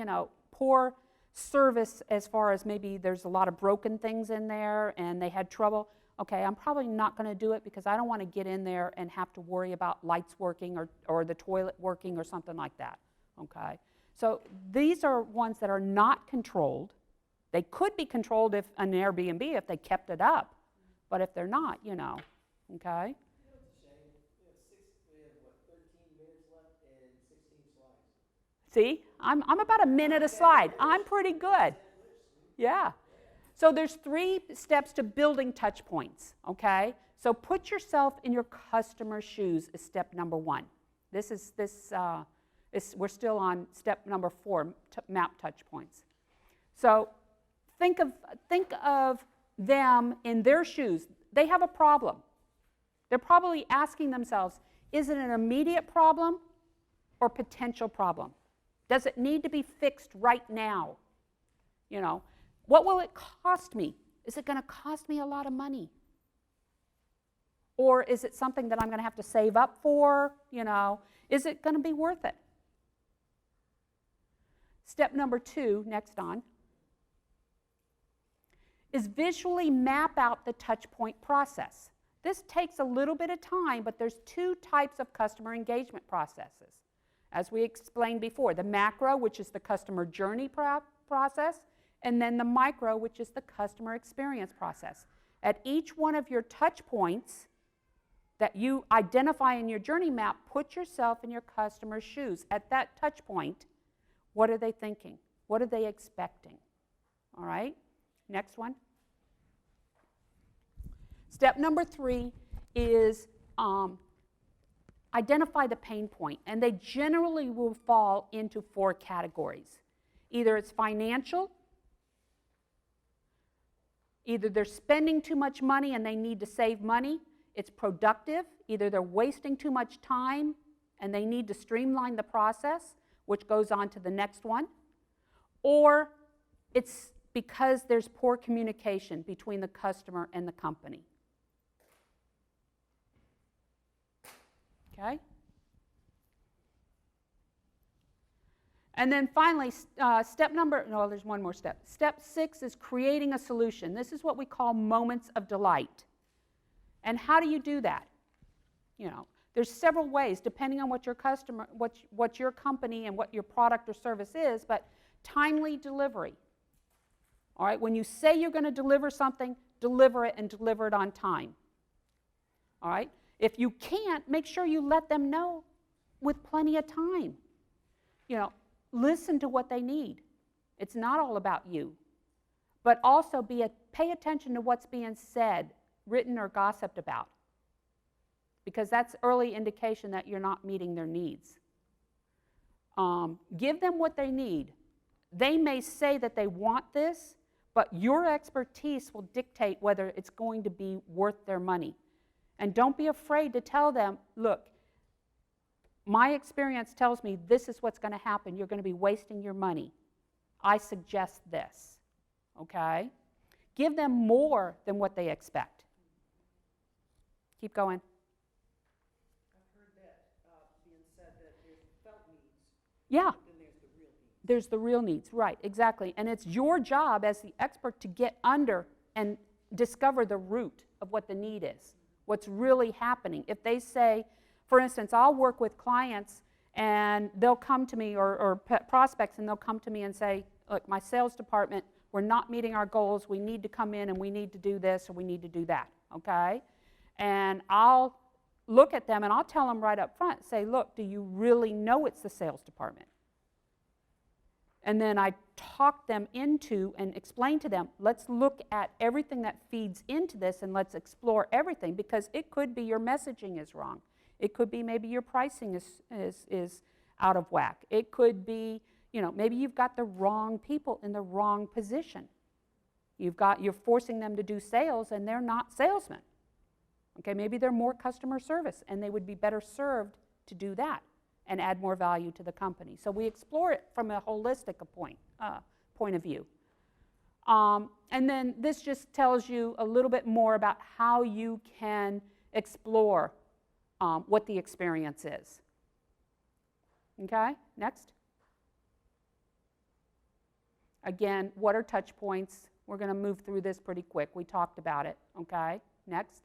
Speaker 1: poor service as far as maybe there's a lot of broken things in there and they had trouble, okay, I'm probably not going to do it because I don't want to get in there and have to worry about lights working or the toilet working or something like that, okay? So these are ones that are not controlled. They could be controlled if an Airbnb if they kept it up, but if they're not, okay?
Speaker 2: You know, it's a shame. We have, 13 minutes left and 16 slides.
Speaker 1: See, I'm about a minute a slide. I'm pretty good. Yeah. So there's 3 steps to building touch points, okay? So put yourself in your customer's shoes is step number 1. We're still on step number 4, map touch points. So think of them in their shoes. They have a problem. They're probably asking themselves, is it an immediate problem or potential problem? Does it need to be fixed right now? What will it cost me? Is it going to cost me a lot of money? Or is it something that I'm going to have to save up for? Is it going to be worth it? Step number 2, next on, is visually map out the touch point process. This takes a little bit of time, but there's 2 types of customer engagement processes. As we explained before, the macro, which is the customer journey process, and then the micro, which is the customer experience process. At each one of your touch points that you identify in your journey map, put yourself in your customer's shoes. At that touch point, what are they thinking? What are they expecting? All right, next one. Step number 3 is identify the pain point, and they generally will fall into 4 categories. Either it's financial, either they're spending too much money and they need to save money, it's productive, either they're wasting too much time and they need to streamline the process, which goes on to the next one, or it's because there's poor communication between the customer and the company. Okay? And then finally, there's one more step. Step 6 is creating a solution. This is what we call moments of delight. And how do you do that? There's several ways, depending on what your customer, what your company and what your product or service is, but timely delivery. All right, when you say you're going to deliver something, deliver it and deliver it on time. All right? If you can't, make sure you let them know with plenty of time. Listen to what they need. It's not all about you. But also pay attention to what's being said, written, or gossiped about. Because that's early indication that you're not meeting their needs. Give them what they need. They may say that they want this, but your expertise will dictate whether it's going to be worth their money. And don't be afraid to tell them, look, my experience tells me this is what's going to happen. You're going to be wasting your money. I suggest this, okay? Give them more than what they expect. Keep going.
Speaker 5: I've heard that being said that there's felt needs.
Speaker 1: Yeah.
Speaker 5: Then there's the real needs.
Speaker 1: There's the real needs, right, exactly. And it's your job as the expert to get under and discover the root of what the need is, what's really happening. If they say, for instance, I'll work with clients and they'll come to me, or prospects, and they'll come to me and say, look, my sales department, we're not meeting our goals, we need to come in and we need to do this or we need to do that, okay? And I'll look at them and I'll tell them right up front, say, look, do you really know it's the sales department? And then I talk them into and explain to them, let's look at everything that feeds into this and let's explore everything, because it could be your messaging is wrong. It could be maybe your pricing is out of whack. It could be, maybe you've got the wrong people in the wrong position. You're forcing them to do sales and they're not salesmen. Okay, maybe they're more customer service and they would be better served to do that. and add more value to the company. So we explore it from a holistic point of view. And then this just tells you a little bit more about how you can explore what the experience is. Okay, next. Again, what are touch points? We're going to move through this pretty quick. We talked about it. Okay, next.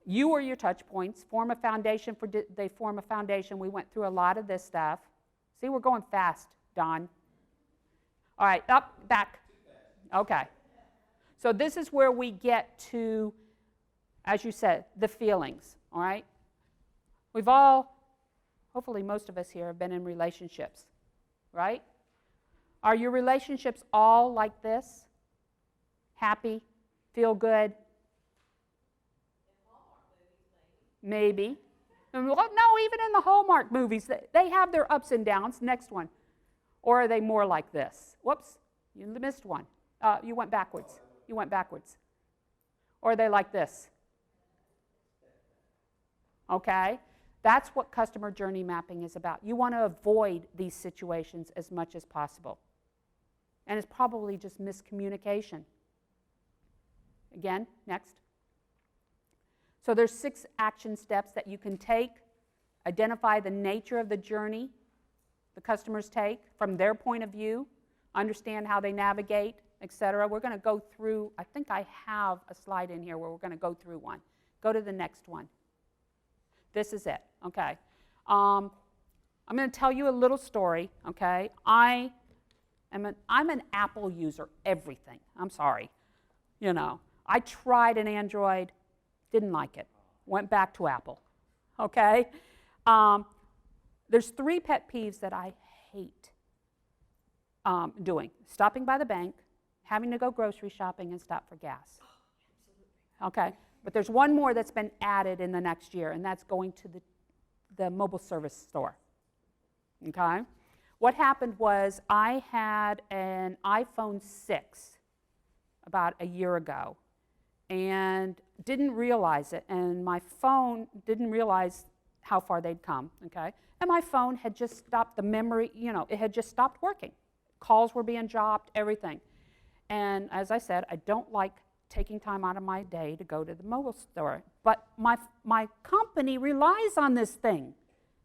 Speaker 1: You or your touch points form a foundation they form a foundation. We went through a lot of this stuff. See, we're going fast, Don. All right, up, back. Okay. So this is where we get to, as you said, the feelings, all right? We've all, hopefully most of us here have been in relationships, right? Are your relationships all like this? Happy, feel good? Maybe. Well, no, even in the Hallmark movies, they have their ups and downs. Next one. Or are they more like this? Whoops, you missed one. You went backwards. You went backwards. Or are they like this? Okay? That's what customer journey mapping is about. You want to avoid these situations as much as possible. And it's probably just miscommunication. Again, next. So there's 6 action steps that you can take. Identify the nature of the journey the customers take from their point of view, understand how they navigate, etc. We're going to go through, I think I have a slide in here where we're going to go through one. Go to the next one. This is it, okay. I'm going to tell you a little story, okay. I'm an Apple user, everything. I'm sorry. You know, I tried an Android, didn't like it, went back to Apple, okay. There's 3 pet peeves that I hate doing. Stopping by the bank, having to go grocery shopping, and stop for gas. Okay, but there's one more that's been added in the next year, and that's going to the mobile service store. Okay? What happened was I had an iPhone 6 about a year ago and didn't realize it, and my phone didn't realize how far they'd come, okay? And my phone had just stopped the memory, you know, it had just stopped working. Calls were being dropped, everything. And as I said, I don't like taking time out of my day to go to the mobile store. But my company relies on this thing.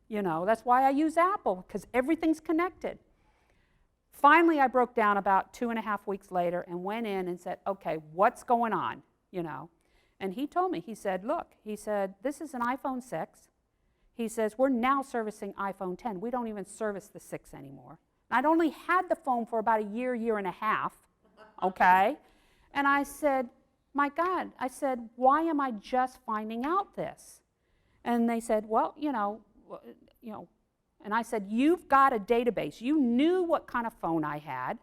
Speaker 1: You know, that's why I use Apple, because everything's connected. Finally, I broke down about 2.5 weeks later and went in and said, okay, what's going on, you know? And he told me, he said, look, he said, this is an iPhone 6. He says, we're now servicing iPhone 10. We don't even service the 6 anymore. I'd only had the phone for about a year, year and a half, okay? And I said, my God, I said, why am I just finding out this? And they said, well, you know, and I said, you've got a database. You knew what kind of phone I had,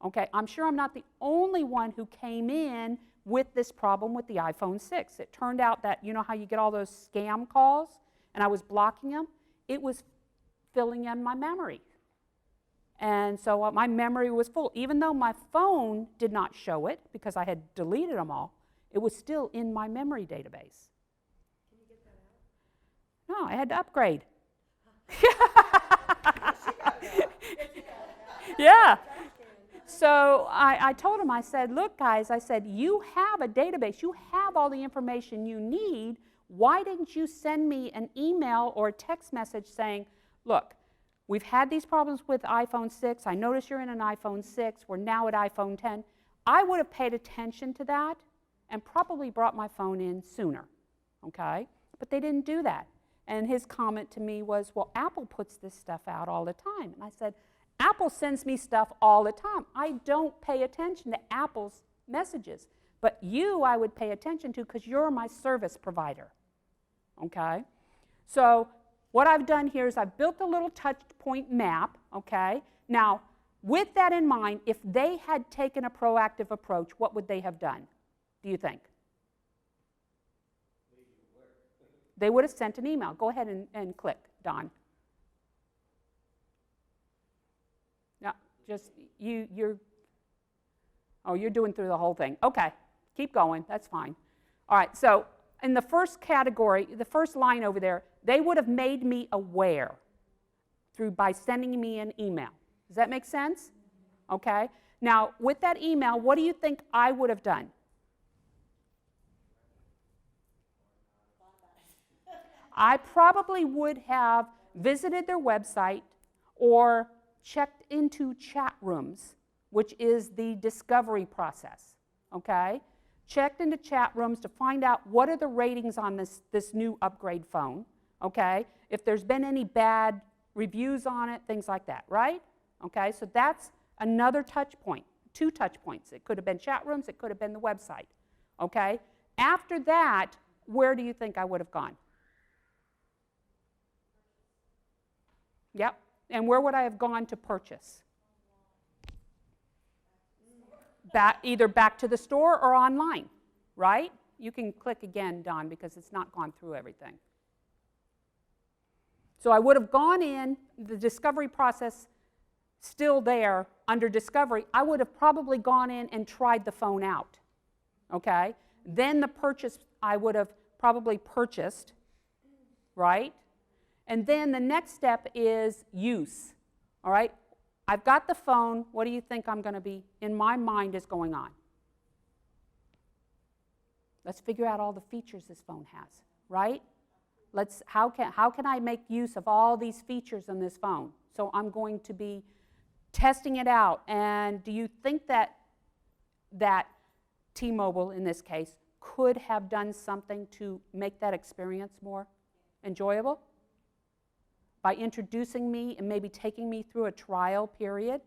Speaker 1: okay? I'm sure I'm not the only one who came in with this problem with the iPhone 6. It turned out that, you know how you get all those scam calls? And I was blocking them. It was filling in my memory. And so my memory was full. Even though my phone did not show it because I had deleted them all, it was still in my memory database.
Speaker 5: Can you get that out?
Speaker 1: No, I had to upgrade. Yeah. So I told him, I said, look, guys, I said, you have a database. You have all the information you need. Why didn't you send me an email or a text message saying, look, we've had these problems with iPhone 6. I notice you're in an iPhone 6. We're now at iPhone 10. I would have paid attention to that and probably brought my phone in sooner, okay? But they didn't do that. And his comment to me was, well, Apple puts this stuff out all the time. And I said, Apple sends me stuff all the time. I don't pay attention to Apple's messages. But you, I would pay attention to because you're my service provider, okay? So what I've done here is I've built a little touch point map, okay? Now, with that in mind, if they had taken a proactive approach, what would they have done, do you think? They would have sent an email. Go ahead and click, Don. No, just, you're doing through the whole thing. Okay, keep going, that's fine. All right, so in the first category, the first line over there, They would have made me aware by sending me an email. Does that make sense? Okay. Now, with that email, what do you think I would have done? I probably would have visited their website or checked into chat rooms, which is the discovery process, okay? Checked into chat rooms to find out what are the ratings on this new upgrade phone, okay? If there's been any bad reviews on it, things like that, right? Okay, so that's another touch point, 2 touch points. It could have been chat rooms, it could have been the website, okay? After that, where do you think I would have gone? Yep, and where would I have gone to purchase? Either back to the store or online, right? You can click again, Don, because it's not gone through everything. So I would have gone in, the discovery process still there under discovery. I would have probably gone in and tried the phone out, okay? Then the purchase, I would have probably purchased, right? And then the next step is use, all right? I've got the phone. What do you think I'm going to be, in my mind, is going on? Let's figure out all the features this phone has, right? How can I make use of all these features on this phone? So I'm going to be testing it out. And do you think that T-Mobile, in this case, could have done something to make that experience more enjoyable? By introducing me and maybe taking me through a trial period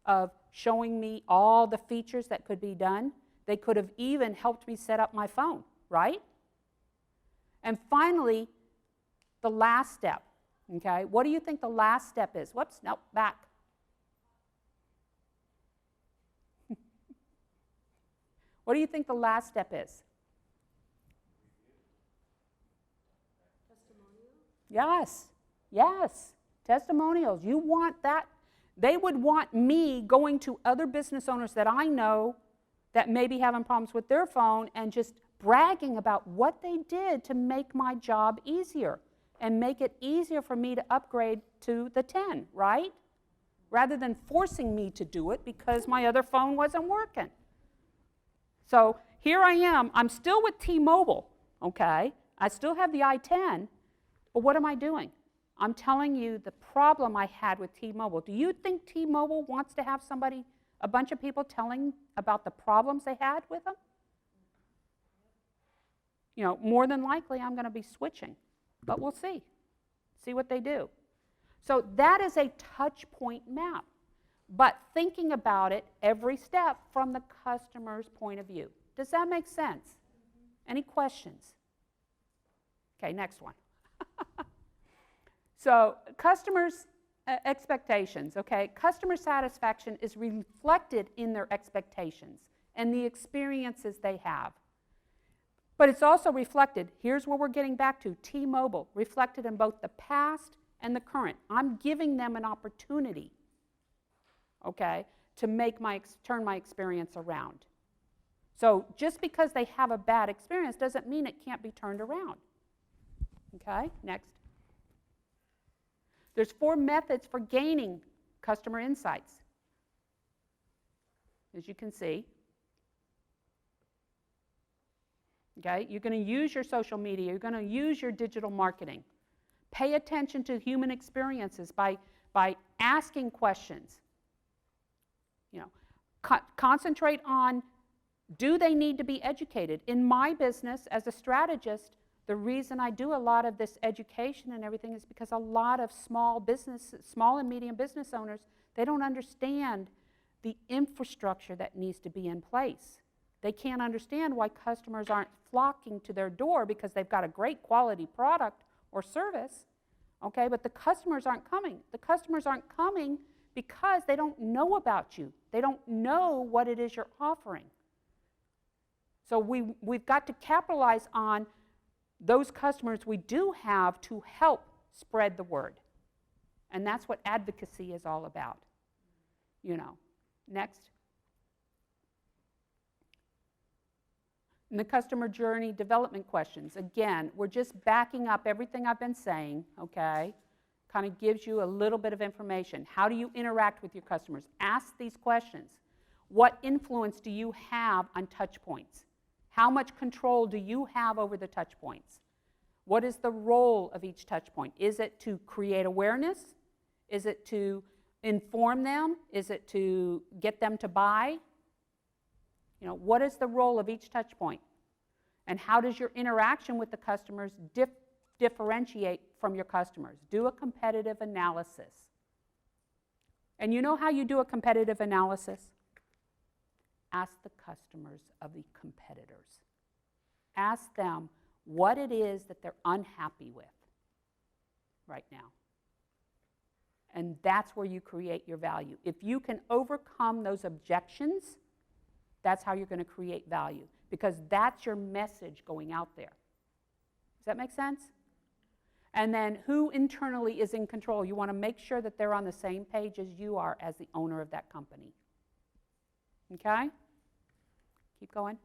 Speaker 1: of showing me all the features that could be done. They could have even helped me set up my phone, right? And finally, the last step, okay? What do you think the last step is? Whoops, nope, back. What do you think the last step is? Yes. Yes, testimonials. You want that. They would want me going to other business owners that I know that may be having problems with their phone and just bragging about what they did to make my job easier and make it easier for me to upgrade to the 10, right? Rather than forcing me to do it because my other phone wasn't working. So here I am. I'm still with T-Mobile, okay? I still have the i10, but what am I doing? I'm telling you the problem I had with T-Mobile. Do you think T-Mobile wants to have a bunch of people telling about the problems they had with them? You know, more than likely I'm going to be switching, but we'll see. See what they do. So that is a touch point map, but thinking about it every step from the customer's point of view. Does that make sense? Any questions? Okay, next one. So customers' expectations, okay? Customer satisfaction is reflected in their expectations and the experiences they have. But it's also reflected, here's where we're getting back to, T-Mobile, reflected in both the past and the current. I'm giving them an opportunity, okay, to turn my experience around. So just because they have a bad experience doesn't mean it can't be turned around. Okay, next. There's 4 methods for gaining customer insights, as you can see. Okay, you're going to use your social media, you're going to use your digital marketing. Pay attention to human experiences by asking questions. You know, concentrate on, do they need to be educated? In my business, as a strategist, the reason I do a lot of this education and everything is because a lot of small and medium business owners, they don't understand the infrastructure that needs to be in place. They can't understand why customers aren't flocking to their door because they've got a great quality product or service, okay, but the customers aren't coming. The customers aren't coming because they don't know about you. They don't know what it is you're offering. So we've got to capitalize on those customers we do have to help spread the word. And that's what advocacy is all about. You know. Next. And the customer journey development questions, again, we're just backing up everything I've been saying, okay? Kind of gives you a little bit of information. How do you interact with your customers? Ask these questions. What influence do you have on touch points? How much control do you have over the touch points? What is the role of each touch point? Is it to create awareness? Is it to inform them? Is it to get them to buy? You know, what is the role of each touch point? And how does your interaction with the customers differentiate from your customers? Do a competitive analysis. And you know how you do a competitive analysis? Ask the customers of the competitors. Ask them what it is that they're unhappy with right now. And that's where you create your value. If you can overcome those objections, that's how you're going to create value, because that's your message going out there. Does that make sense? And then who internally is in control? You want to make sure that they're on the same page as you are as the owner of that company. Okay? Keep going.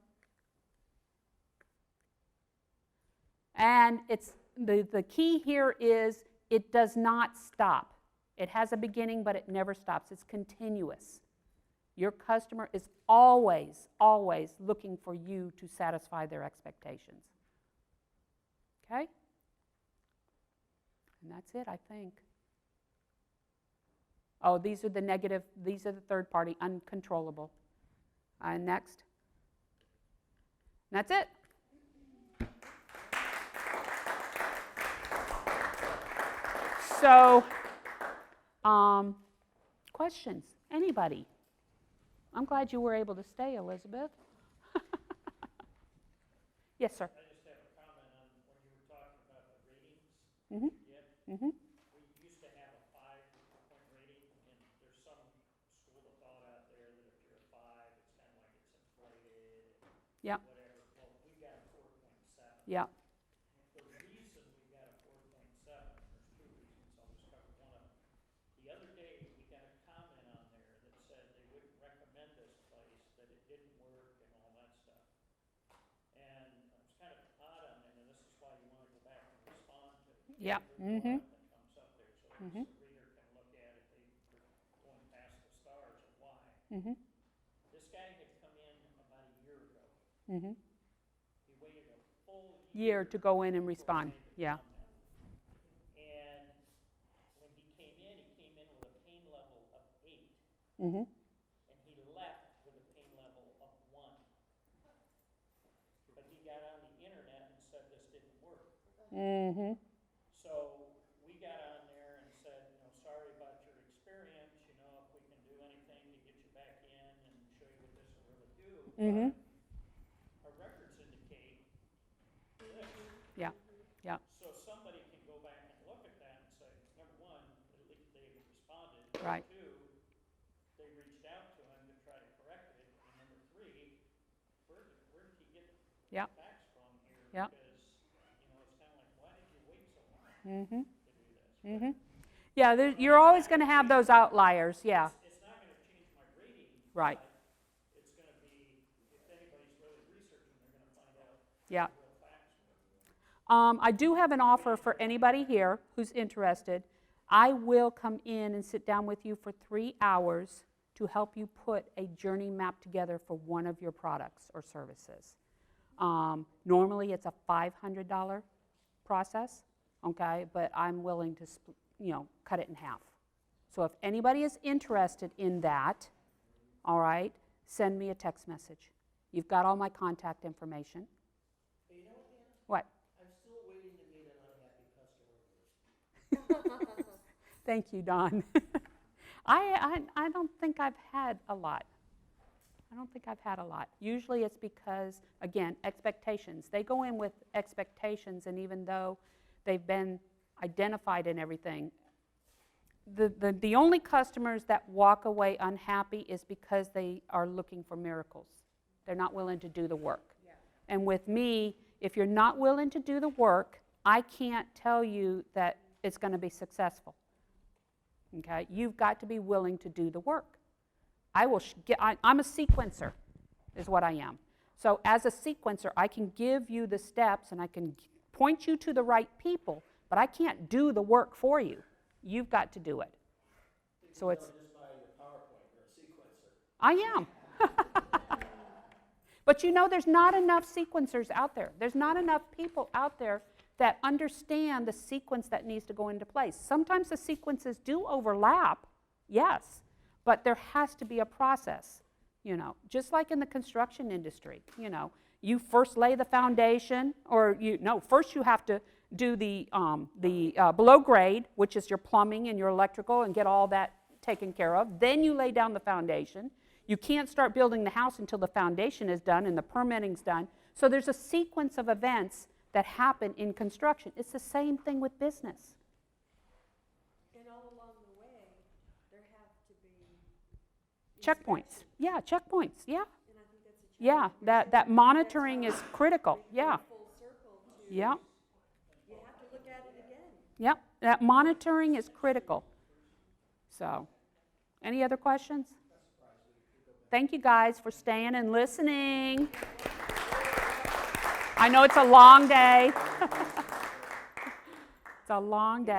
Speaker 1: And it's the key here is it does not stop. It has a beginning, but it never stops. It's continuous. Your customer is always, always looking for you to satisfy their expectations. Okay? And that's it, I think. Oh, these are the negative, these are the third party, uncontrollable. Next. And that's it. So, questions? Anybody? I'm glad you were able to stay, Elizabeth. Yes, sir.
Speaker 4: I just have a comment on when you were talking about the ratings.
Speaker 1: Mm-hmm. Mm-hmm.
Speaker 4: We used to have a 5-point rating, and there's some school of thought out there that if you're a 5, it's kind of like it's inflated and
Speaker 1: Yeah.
Speaker 4: whatever. Well, we've got a 4.7.
Speaker 1: Yeah.
Speaker 4: The reason we've got a 4.7, there's 2 reasons. I'll just cover one of them. The other day, we got a comment on there that said they wouldn't recommend this place, that it didn't work and all that stuff. And it was kind of odd on there, and this is why you want to go back and respond to
Speaker 1: Yeah.
Speaker 4: every
Speaker 1: Mm-hmm.
Speaker 4: one that comes up there, so
Speaker 1: Mm-hmm.
Speaker 4: the reader can look at it, they're going past the stars and why.
Speaker 1: Mm-hmm.
Speaker 4: This guy had come in about a year ago.
Speaker 1: Mm-hmm.
Speaker 4: He waited a full
Speaker 1: Year to go in and
Speaker 4: before he
Speaker 1: respond.
Speaker 4: made the
Speaker 1: Yeah.
Speaker 4: comment. And when he came in with a pain level of 8.
Speaker 1: Mm-hmm.
Speaker 4: And he left with a pain level of 1. But he got on the internet and said this didn't work.
Speaker 1: Mm-hmm.
Speaker 4: So we got on there and said, you know, sorry about your experience, you know, if we can do anything to get you back in and show you what this will really do.
Speaker 1: Mm-hmm.
Speaker 4: Our records indicate this.
Speaker 1: Yeah. Yeah.
Speaker 4: So somebody can go back and look at that and say, number 1, at least they responded.
Speaker 1: Right.
Speaker 4: 2, they reached out to him to try to correct it. And number 3, where did he get
Speaker 1: Yeah.
Speaker 4: facts from here?
Speaker 1: Yeah.
Speaker 4: Because, you know, it's kind of like, why did you wait so long
Speaker 1: Mm-hmm.
Speaker 4: to do this?
Speaker 1: Mm-hmm. Yeah, you're always going to have those outliers. Yeah.
Speaker 4: It's not going to change my rating.
Speaker 1: Right.
Speaker 4: But it's going to be, if anybody's really researching, they're going to find out
Speaker 1: Yeah.
Speaker 4: the real facts were.
Speaker 1: I do have an offer for anybody here who's interested. I will come in and sit down with you for 3 hours to help you put a journey map together for one of your products or services. Normally, it's a $500 process, okay, but I'm willing to, cut it in half. So if anybody is interested in that, all right, send me a text message. You've got all my contact information.
Speaker 2: Hey, you know what, Danna?
Speaker 1: What?
Speaker 2: I'm still waiting to meet an unhappy customer.
Speaker 1: Thank you, Don. I don't think I've had a lot. Usually it's because, again, expectations. They go in with expectations, and even though they've been identified and everything, the only customers that walk away unhappy is because they are looking for miracles. They're not willing to do the work.
Speaker 5: Yeah.
Speaker 1: And with me, if you're not willing to do the work, I can't tell you that it's going to be successful. Okay? You've got to be willing to do the work. I'm a sequencer, is what I am. So as a sequencer, I can give you the steps and I can point you to the right people, but I can't do the work for you. You've got to do it. So it's.
Speaker 2: Just by the PowerPoint, you're a sequencer.
Speaker 1: I am. But you know, there's not enough sequencers out there. There's not enough people out there that understand the sequence that needs to go into place. Sometimes the sequences do overlap, yes, but there has to be a process, you know, just like in the construction industry, you know. You first lay the foundation, or first you have to do the below grade, which is your plumbing and your electrical, and get all that taken care of. Then you lay down the foundation. You can't start building the house until the foundation is done and the permitting's done. So there's a sequence of events that happen in construction. It's the same thing with business.
Speaker 5: And all along the way, there have to be.
Speaker 1: Checkpoints. Yeah, checkpoints. Yeah.
Speaker 5: And I think that's a challenge.
Speaker 1: Yeah, that monitoring is critical. Yeah.
Speaker 5: Full circle to.
Speaker 1: Yeah.
Speaker 5: You have to look at it again.
Speaker 1: Yep. That monitoring is critical. So, any other questions? Thank you guys for staying and listening. I know it's a long day. It's a long day.